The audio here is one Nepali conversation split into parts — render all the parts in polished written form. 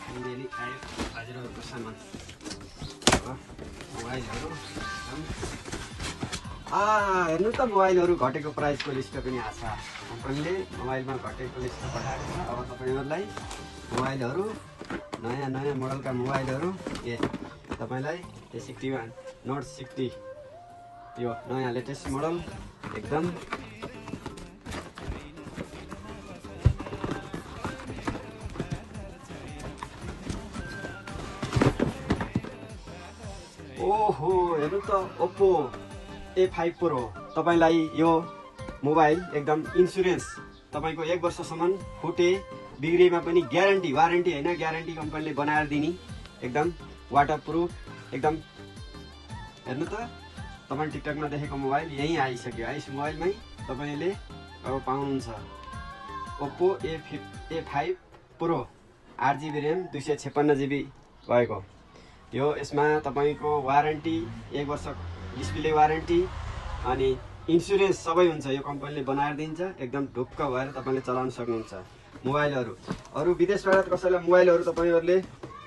फाइनली आयो हजुरहरूको सामान मोबाइलहरू। हेर्नु त मोबाइलहरू घटेको प्राइसको लिस्ट पनि आएको छ। कम्पनीले मोबाइलमा घटेको लिस्ट पठाएको छ। अब तपाईँहरूलाई मोबाइलहरू नयाँ नयाँ मोडलका मोबाइलहरू तपाईँलाई A61 Note 60 यो नयाँ लेटेस्ट मोडल एकदम ओहो हेर्नु त Oppo A5 Pro तपाईलाई यो मोबाइल एकदम इन्सुरेन्स तपाईको 1 वर्षसम्म फुटे बिग्रेमा पनि ग्यारेन्टी वारेन्टी हैन ग्यारेन्टी कम्पनीले बनाएर दिने एकदम वाटरप्रुफ एकदम। हेर्नु त तपाईले टिकटकमा देखेको मोबाइल यही आइसक्यो। आइस मोबाइलमै तपाईले अब पाउनुहुन्छ Oppo A5 Pro 8GB RAM 256GB भएको यो। यसमा तपाईको वारेन्टी 1 वर्ष डिस्प्ले वारेन्टी अनि इन्सुरेन्स सबै हुन्छ। यो कम्पनीले बनाएर दिन्छ एकदम ढुक्क भएर तपाईले चलाउन सक्नुहुन्छ। मोबाइलहरू अरु विदेशबाट कसैलाई मोबाइलहरू तपाईहरुले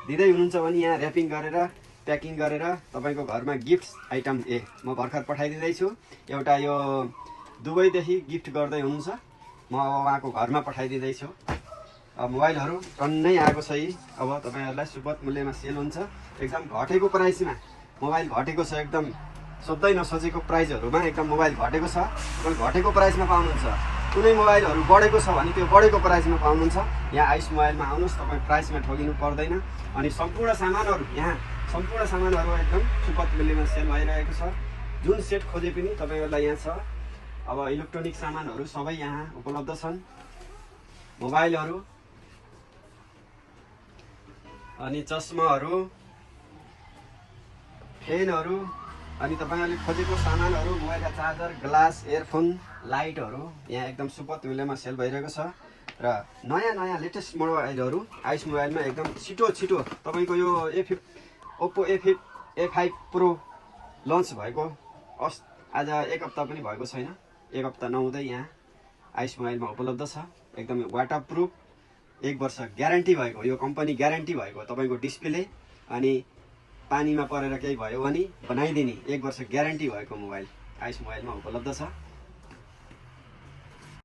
दिदै हुनुहुन्छ भने यहाँ र्यापिङ गरेर प्याकिङ गरेर तपाईको घरमा गिफ्ट आइटम म भर्खर पठाइदिँदै छु। एउटा यो दुबईदेखि गिफ्ट गर्दै हुनुहुन्छ म अब उहाँको घरमा पठाइदिँदै छु। मोबाइलहरू टन्नै आएको छ। अब तपाईहरुलाई सुपथ मूल्यमा सेल हुन्छ एकदम घटेको प्राइसमा मोबाइल घटेको छ एकदम सोध्दै नसोचेको प्राइसहरुमा एकदम मोबाइल घटेको छ। तपाईले घटेको प्राइसमा पाउनुहुन्छ। कुनै मोबाइलहरू बढेको छ भने त्यो बढेको प्राइसमा पाउनुहुन्छ। यहाँ आइस मोबाइलमा आउनुस् तपाई प्राइसमा ठगिनु पर्दैन। अनि सम्पूर्ण सामानहरू यहाँ सम्पूर्ण सामानहरू एकदम सुपथ मूल्यमा सेल भइरहेको छ। जुन सेट खोजे पनि तपाईहरुलाई यहाँ छ। अब इलेक्ट्रोनिक सामानहरू सबै यहाँ उपलब्ध छन्। मोबाइलहरू अनि चस्माहरू फ्यानहरू अनि तपाईहरुले खोजेको सामानहरू मोबाइलका चार्जर ग्लास इयरफोन लाइटहरू यहाँ एकदम सुपथ मूल्यमा सेल भइरहेको छ। र नयाँ नयाँ लेटेस्ट मोबाइलहरू आइस मोबाइलमा एकदम छिटो तपाईको यो Oppo A5 Pro लन्च भएको आज 1 हप्ता पनि भएको छैन। 1 हप्ता नहुँदै यहाँ आइस मोबाइलमा उपलब्ध छ। एकदम वाटरप्रुफ 1 वर्ष ग्यारेन्टी भएको यो कम्पनी ग्यारेन्टी भएको तपाईको डिस्प्ले अनि पानीमा परेर केही भयो भने बनाइदिने 1 वर्ष ग्यारेन्टी भएको मोबाइल आइस मोबाइलमा उपलब्ध छ।